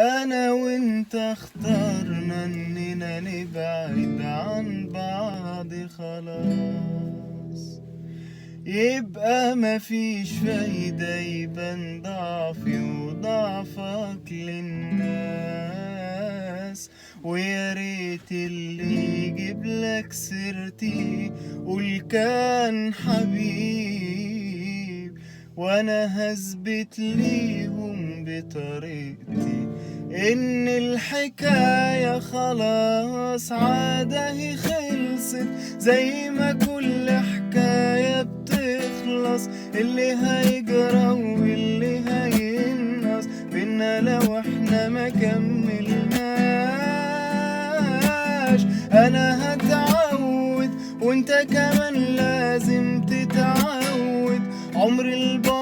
انا وانت اخترنا اننا نبعد عن بعض خلاص، يبقى مفيش فايدة يبان ضعفي وضعفك للناس. ويا ريت اللي يجيب لك سيرتي قول كان حبيب، وانا هثبت ليهم بطريقتي ان الحكاية خلاص عادة هي خلصت، زي ما كل حكاية بتخلص. اللي هيجرى واللي هينقص بينا لو احنا ما كملناش. انا هتعود وانت كمان لازم تتعود، عمر البعد